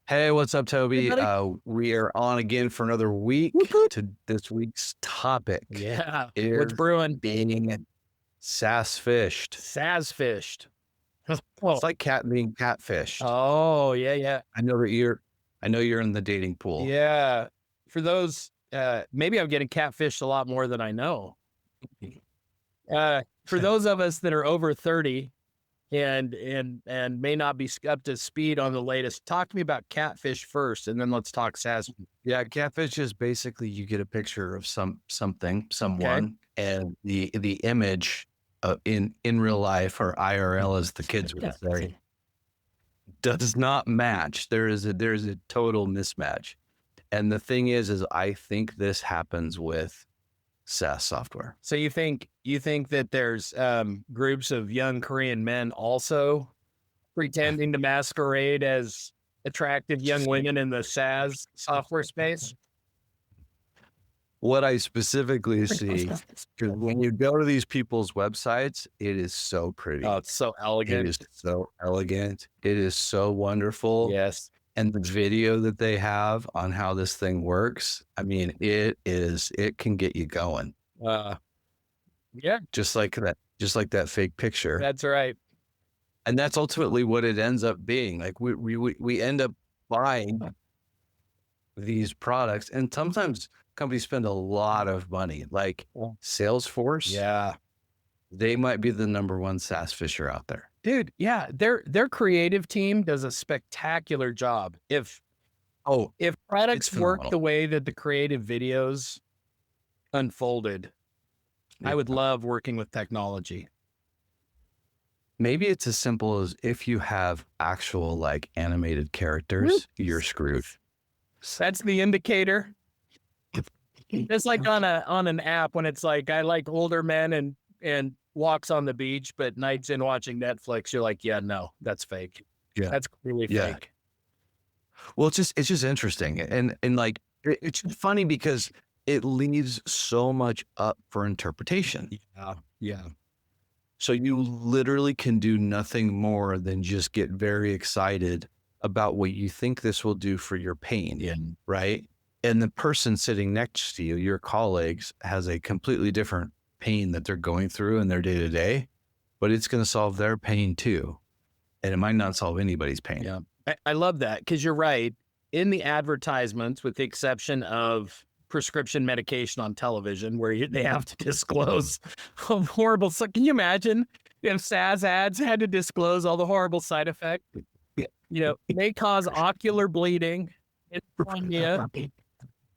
Hey, what's up, Hey, Toby? buddy. We are on again for another week. Whoop, whoop. To this week's topic Yeah. What's is brewing? being SaaS-Fished. SaaS-Fished. It's Oh, like cat being catfished. oh, yeah, yeah. I know you're in the dating pool. Yeah. For those, maybe I'm getting catfished a lot more than I know. For those of us that are over 30 and may not be up to speed on the latest, talk to me about catfish first, and then let's talk SaaS. Yeah, catfish is basically you get a picture of Okay. someone, and the image in real life, or IRL, as the kids would say, does not match. There's a total mismatch. And the thing is I think this happens with SaaS software. So you think that there's groups of young Korean men also pretending to masquerade as attractive young women in the SaaS software space? What I specifically see, because when you go to these people's websites, it is so pretty. Oh, it's so It elegant. is so elegant. It is so wonderful. Yes. And the video that they have on how this thing works, I mean, it can get you going. Yeah, Just like that fake picture. that's right. And that's ultimately what it ends up being. Like we end up buying these products, and sometimes companies spend a lot of money. Like Salesforce, Yeah. they might be the number one SaaS fisher out there. Dude, yeah, their creative team does a spectacular job. If products work phenomenal. the way that the creative videos unfolded, I would love working with technology. Maybe it's as simple as if you have actual like animated characters, you're screwed. That's the indicator. It's like on an app when it's like, I like older men and walks on the beach, but nights in watching Netflix, you're like, yeah, no, that's fake. Yeah. That's clearly Yeah. fake. Well, it's just interesting. And like, it's funny because it leaves so much up for interpretation. Yeah. Yeah. So you literally can do nothing more than just get very excited about what you think this will do for your pain. Right. And the person sitting next to you, your colleagues, has a completely different pain that they're going through in their day to day, but it's going to solve their pain too. And it might not solve anybody's pain. Yeah. I love that because you're right. In the advertisements, with the exception of prescription medication on television, where they have to disclose horrible. So can you imagine if SaaS ads had to disclose all the horrible side effects? You know, may cause ocular bleeding, insomnia,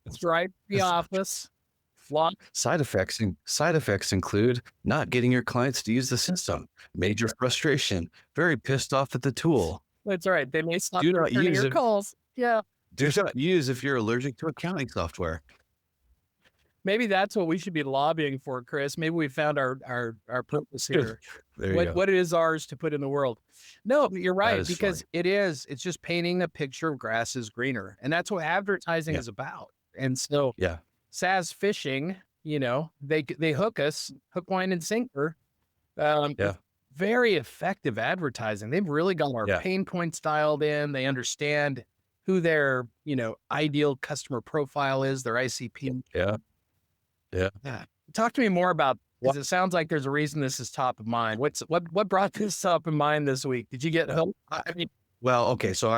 stripe the office, flop. Side effects include not getting your clients to use the system, major frustration, very pissed off at the tool. That's all right. They may stop Do not returning use your it. calls. Yeah. Do not use if you're allergic to accounting software. Maybe that's what we should be lobbying for, Chris. Maybe we found our purpose here. There you go. What it is ours to put in the world. No, but you're right, is because it's just painting a picture of grass is greener. And that's what advertising is about. And so Yeah. SaaS fishing, you know, they hook us, hook, line, and sinker. Yeah. Very effective advertising. They've really got our pain points dialed in. They understand who their, you know, ideal customer profile is, their ICP. Yeah. Yeah. Talk to me more about, because it sounds like there's a reason this is top of mind. What brought this top of mind this week? Did you get help? I mean, Well, okay. So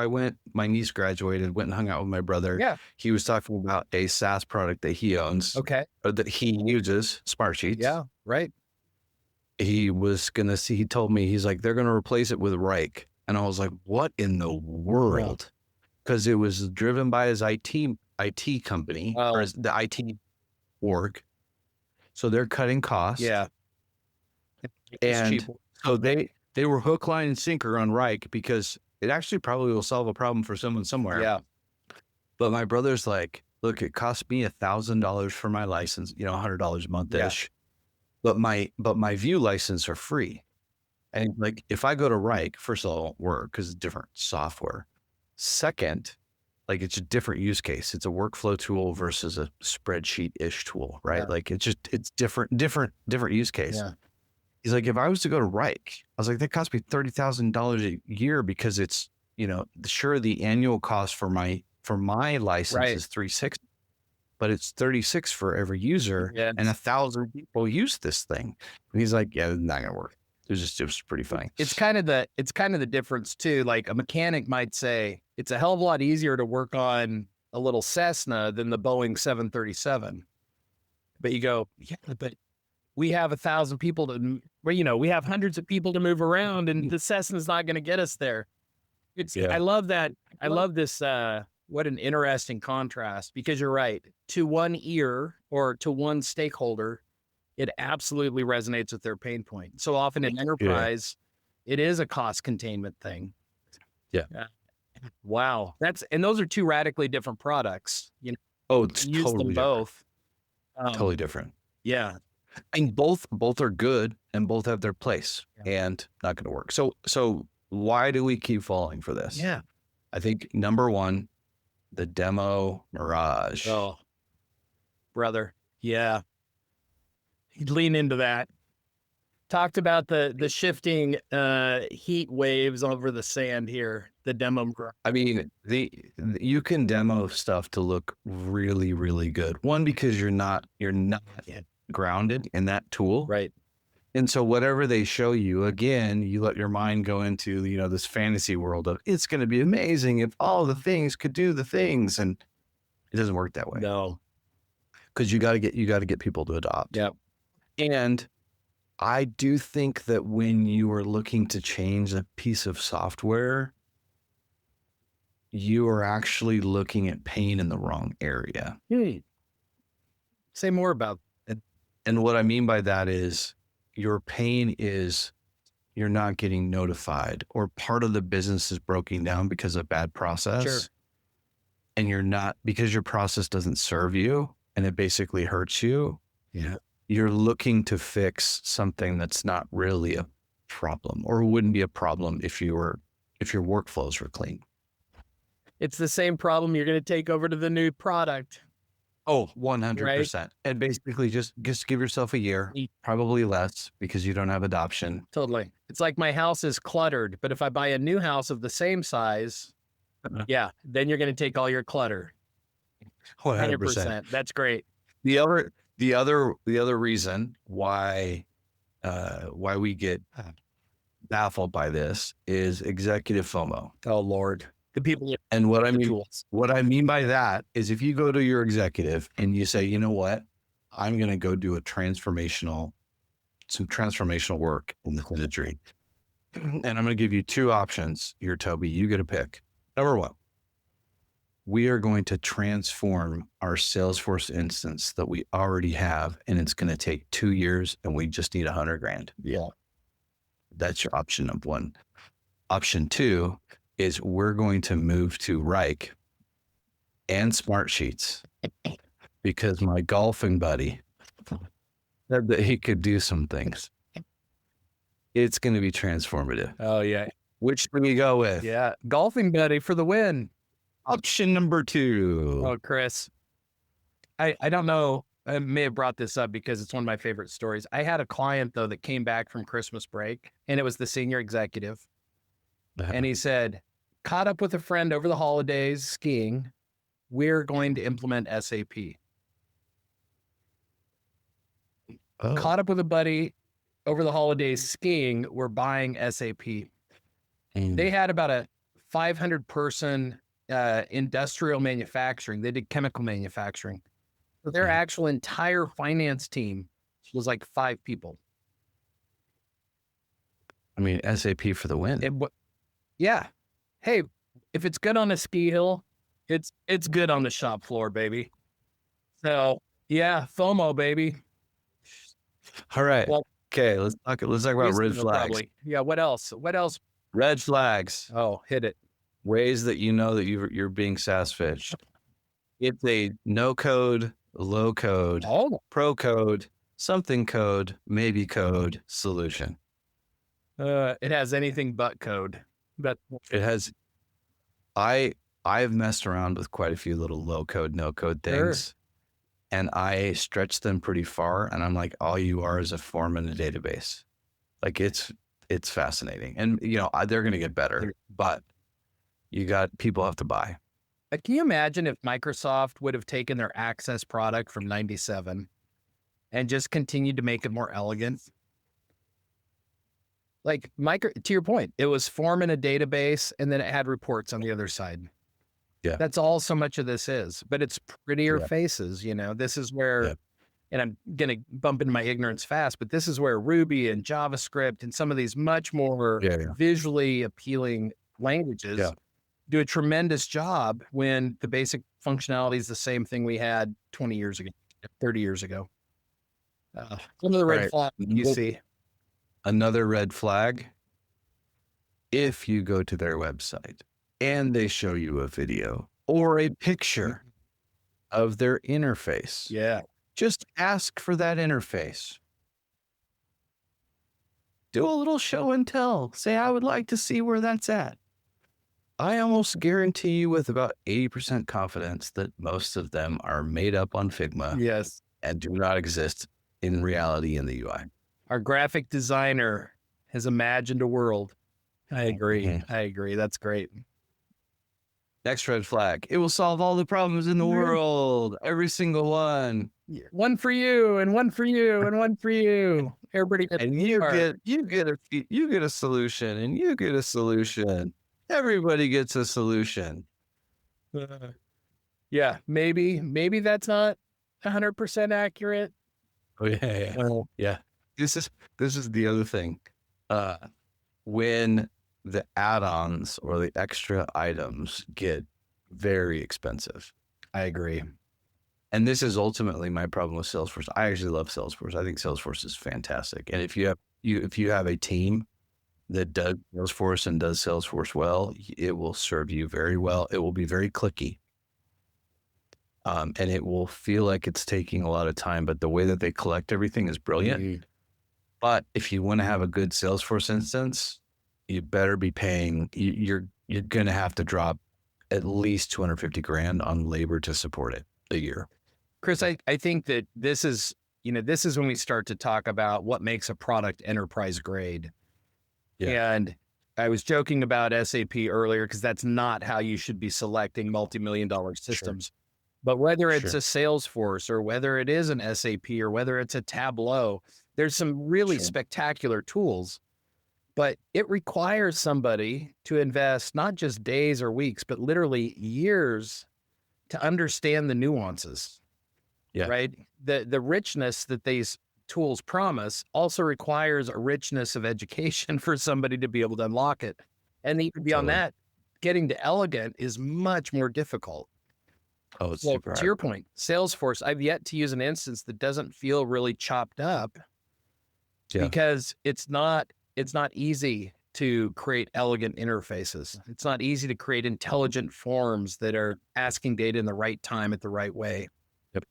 my niece graduated, went and hung out with my brother. Yeah. He was talking about a SaaS product that he owns. Okay. Or that he uses, Smartsheets. Yeah. Right. He told me, he's like, they're going to replace it with Rike. And I was like, what in the world? Because it was driven by his IT company, or the IT org. So they're cutting costs. Yeah. And so they were hook, line, and sinker on Rike because it actually probably will solve a problem for someone somewhere. Yeah. But my brother's like, look, it cost me $1,000 for my license, you know, $100 a month-ish. But my View license are free. And like, if I go to Rike, first of all, it won't work because it's different software. Second, like, it's a different use case. It's a workflow tool versus a spreadsheet-ish tool, right? Yeah. Like, it's different use case. Yeah. He's like, if I was to go to Rike, I was like, that cost me $30,000 a year because it's sure, the annual cost for my license Right. is $360, but it's $36 for every user, Yes. and 1,000 people use this thing. And he's like, yeah, it's not gonna work. It was pretty funny. It's kind of the difference too. Like a mechanic might say it's a hell of a lot easier to work on a little Cessna than the Boeing 737. But you go, yeah, but we have 1,000 people we have hundreds of people to move around, and the Cessna's not going to get us there. I love that. I love this. What an interesting contrast, because you're right. To one ear or to one stakeholder, it absolutely resonates with their pain point. So often in enterprise, it is a cost containment thing. Yeah. Wow. And those are two radically different products. Oh, it's use totally them both. totally different. Yeah. And both are good, and both have their place, and not going to work. So why do we keep falling for this? Yeah. I think number one, the demo Mirage. Oh, brother. Yeah. He'd lean into that. Talked about the shifting heat waves over the sand here. The demo. I mean, you can demo stuff to look really, really good. One, because you're not grounded in that tool. Right. And so whatever they show you, again, you let your mind go into, this fantasy world of it's going to be amazing if all the things could do the things. And it doesn't work that way. No. Because you got to get people to adopt. Yep. And I do think that when you are looking to change a piece of software, you are actually looking at pain in the wrong area. Say more about it. And what I mean by that is your pain is you're not getting notified, or part of the business is broken down because of bad process. Sure. And you're not, because your process doesn't serve you and it basically hurts you. Yeah. You're looking to fix something that's not really a problem, or wouldn't be a problem if your workflows were clean. It's the same problem you're going to take over to the new product. Oh, 100%. Right? And basically just give yourself a year, probably less, because you don't have adoption. Totally. It's like my house is cluttered, but if I buy a new house of the same size, then you're going to take all your clutter. 100%. That's great. The other reason why we get baffled by this is executive FOMO. Oh Lord. The people. And what I mean by that is, if you go to your executive and you say, you know what, I'm going to go do some transformational work in the industry, and I'm going to give you two options here, Toby. You get a pick. Number one, we are going to transform our Salesforce instance that we already have, and it's going to take 2 years, and we just need $100,000. Yeah. That's your option number one. Option two is we're going to move to Reich and Smartsheets, because my golfing buddy said that he could do some things. It's going to be transformative. Oh yeah. Which do we go with? Yeah. Golfing buddy for the win. Option number two. Oh, Chris. I don't know. I may have brought this up because it's one of my favorite stories. I had a client though that came back from Christmas break, and it was the senior executive. And he said, caught up with a friend over the holidays skiing. We're going to implement SAP. Oh. Caught up with a buddy over the holidays skiing. We're buying SAP. They had about a 500 person industrial manufacturing. They did chemical manufacturing. So their actual entire finance team was like 5 people. I mean, SAP for the win. Yeah. Hey, if it's good on a ski hill, it's good on the shop floor, baby. So yeah, FOMO, baby. All right. Well, okay. Let's talk about red flags. Probably. Yeah. What else? Red flags. Oh, hit it. Ways that you know that you're being SaaS-Fished. It's a no code, low code, pro code, something code, maybe code solution. It has anything but code. But it has. I've messed around with quite a few little low code, no code things. Sure. And I stretch them pretty far, and I'm like, all you are is a form in a database. Like it's fascinating. And they're going to get better, but people have to buy. Can you imagine if Microsoft would have taken their Access product from 97 and just continued to make it more elegant? Like to your point, it was form in a database and then it had reports on the other side. Yeah. That's all so much of this is, but it's prettier Yeah. faces, This is where, Yeah. and I'm going to bump into my ignorance fast, but this is where Ruby and JavaScript and some of these much more visually appealing languages do a tremendous job when the basic functionality is the same thing we had 20 years ago, 30 years ago. Some of the red flags you see. Another red flag, if you go to their website and they show you a video or a picture of their interface. Yeah. Just ask for that interface. Do a little show and tell. Say, I would like to see where that's at. I almost guarantee you with about 80% confidence that most of them are made up on Figma. Yes. And do not exist in reality in the UI. Our graphic designer has imagined a world. I agree. Mm-hmm. I agree. That's great. Next red flag. It will solve all the problems in the world. Every single one. One for you and one for you and one for you. Everybody gets and you get a solution and you get a solution. Everybody gets a solution. Yeah, maybe that's not 100% accurate. Oh yeah. Yeah. This is the other thing. When the add-ons or the extra items get very expensive. I agree. And this is ultimately my problem with Salesforce. I actually love Salesforce. I think Salesforce is fantastic. And if you have a team that does Salesforce and does Salesforce well, it will serve you very well. It will be very clicky. And it will feel like it's taking a lot of time, but the way that they collect everything is brilliant. Mm-hmm. But if you want to have a good Salesforce instance, you better be paying, you're going to have to drop at least 250 grand on labor to support it a year. Chris, I think that this is when we start to talk about what makes a product enterprise grade. Yeah. And I was joking about SAP earlier because that's not how you should be selecting multi-million-dollar systems. Sure. But whether it's a Salesforce or whether it is an SAP or whether it's a Tableau, there's some really spectacular tools, but it requires somebody to invest not just days or weeks, but literally years to understand the nuances. Yeah. Right. The richness that these tools promise also requires a richness of education for somebody to be able to unlock it. And even beyond that, getting to elegant is much more difficult. Oh, it's super hard. To your point, Salesforce, I've yet to use an instance that doesn't feel really chopped up because it's not easy to create elegant interfaces. It's not easy to create intelligent forms that are asking data in the right time at the right way. Yep.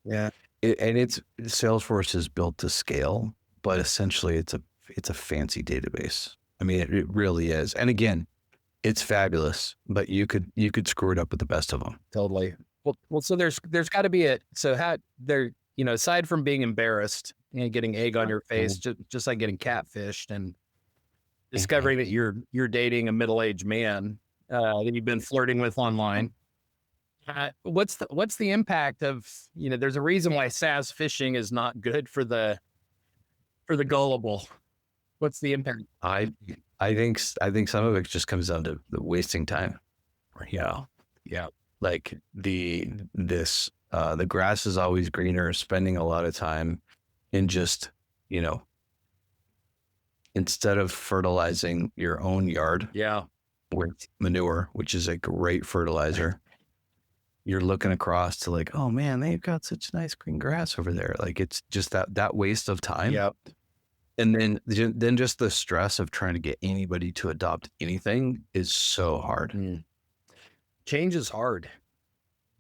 Yeah. Salesforce is built to scale, but essentially it's a fancy database. I mean, it really is. And again, it's fabulous, but you could screw it up with the best of them. Totally. Well, so there's got to be aside from being embarrassed and getting egg on your face, just like getting catfished and discovering that you're dating a middle-aged man that you've been flirting with online. What's the impact of, there's a reason why SaaS-Fishing is not good for the gullible. What's the impact? I think some of it just comes down to the wasting time. Yeah. Yeah. Like the grass is always greener, spending a lot of time in just, instead of fertilizing your own yard with manure, which is a great fertilizer, you're looking across to like, oh man, they've got such nice green grass over there. Like it's just that waste of time. Yep. And then just the stress of trying to get anybody to adopt anything is so hard. Change is hard.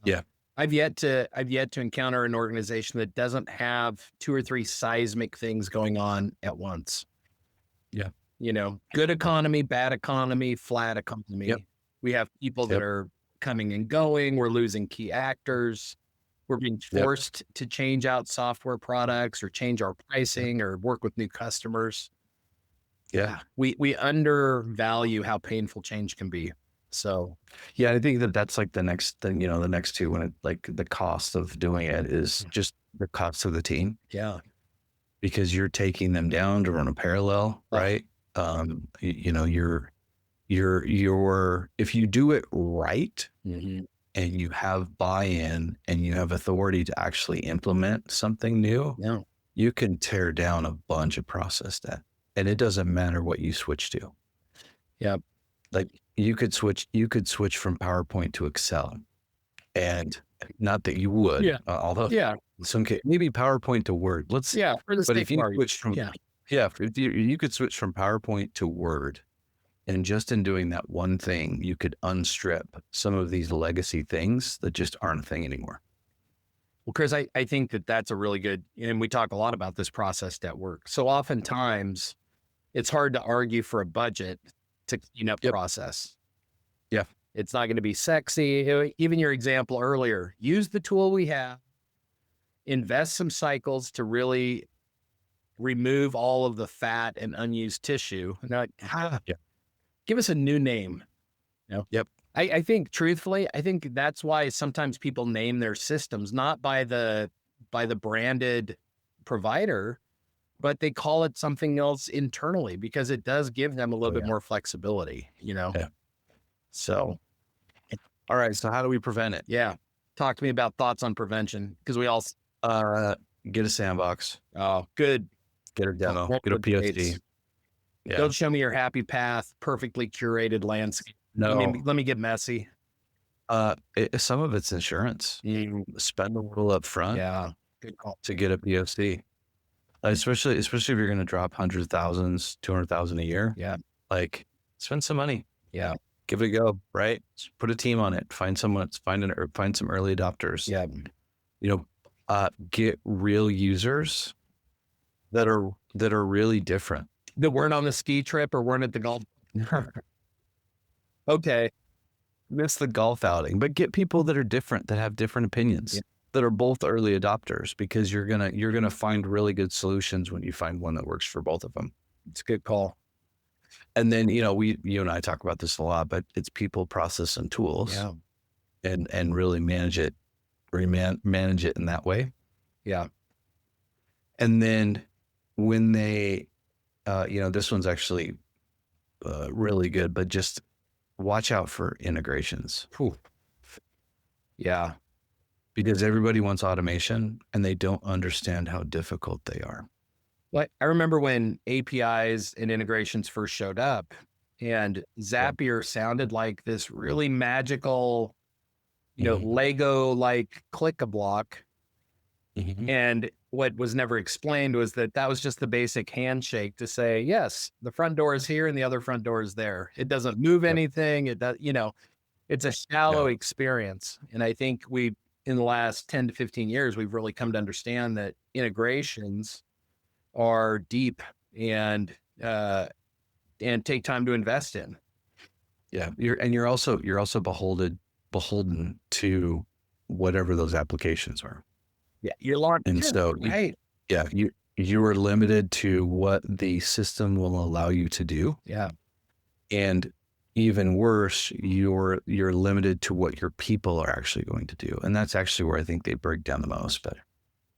Yeah. I've yet to encounter an organization that doesn't have 2 or 3 seismic things going on at once. Yeah. Good economy, bad economy, flat economy. Yep. We have people that are coming and going. We're losing key actors. We're being forced to change out software products or change our pricing or work with new customers. Yeah. We undervalue how painful change can be. So Yeah, I think that that's like the next thing, the next two, when it like the cost of doing it is just the cost of the team, yeah. because you're taking them down to run a parallel, Oh, right? You're if you do it right mhm. and you have buy-in and you have authority to actually implement something new, Yeah. you can tear down a bunch of process debt, and it doesn't matter what you switch to. Yeah. Like you could switch from PowerPoint to Excel, and not that you would, Yeah. although Yeah. in some case, maybe PowerPoint to Word. Yeah. For the But sake if of you argument. switch from, Yeah. yeah, if you could switch from PowerPoint to Word, and just in doing that one thing, you could unstrip some of these legacy things that just aren't a thing anymore. Well, Chris, I think that that's a really good, and we talk a lot about this process at work. So oftentimes it's hard to argue for a budget to clean up Yep. process. Yeah. It's not going to be sexy. Even your example earlier, use the tool we have, invest some cycles to really remove all of the fat and unused tissue. And they're like, Yeah. give us a new name. Yep. I think truthfully, I think that's why sometimes people name their systems not by the branded provider, but they call it something else internally because it does give them a little Oh bit yeah. more flexibility, Yeah. So All right. So how do we prevent it? yeah. Talk to me about thoughts on prevention because we all, Uh, get a sandbox, oh, good. get a Talk demo, more get a with POC. dates. Yeah. Don't show me your happy path, perfectly curated landscape. No. Let me get messy. Some of it's insurance. Mm, Spend a little up front yeah. Good call. to get a POC, especially if you're going to drop hundreds of thousands, 200,000 a year. Yeah. Like, spend some money, Yeah. give it a go. Right? Just put a team on it. Find someone. Find some early adopters. Yeah. Get real users that are really different. That weren't on the ski trip or weren't at the golf. Okay. Miss the golf outing, but get people that are different, that have different opinions, Yeah. that are both early adopters, because you're gonna find really good solutions when you find one that works for both of them. It's a good call. And then you and I talk about this a lot, but it's people, process, and tools, Yeah. and really manage it in that way. Yeah. And then when they, this one's actually really good, but just watch out for integrations. Whew. Yeah. Because everybody wants automation and they don't understand how difficult they are. Like I remember when APIs and integrations first showed up and Zapier sounded like this really magical, Mhm. Lego like click a block. Mhm. And what was never explained was that was just the basic handshake to say, yes, the front door is here and the other front door is there. It doesn't move Yep. anything. It does, it's a shallow Yeah. experience. And I think in the last 10 to 15 years, we've really come to understand that integrations are deep and take time to invest in. Yeah. You're also beholden to whatever those applications are. Yeah. You're locked And in, so right. yeah, you are limited to what the system will allow you to do. Yeah. And even worse, you're limited to what your people are actually going to do. And that's actually where I think they break down the most. But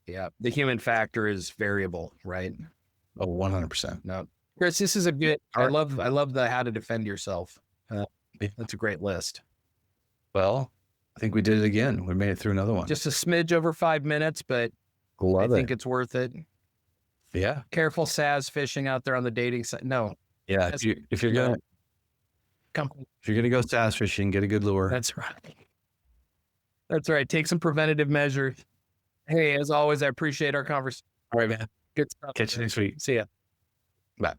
Yeah. The human factor is variable, right? 100%. No, Chris, this is a good, All right. I love the how to defend yourself. Yeah. That's a great list. Well, I think we did it again. We made it through another one. Just a smidge over 5 minutes, but I think it's worth it. Yeah. Careful SaaS-Fishing out there on the dating site. No. Yeah. If you're gonna go SaaS-Fishing, get a good lure. That's right. That's right. Take some preventative measures. Hey, as always, I appreciate our conversation. All right, man. Good stuff. Catch you next week. See ya. Bye.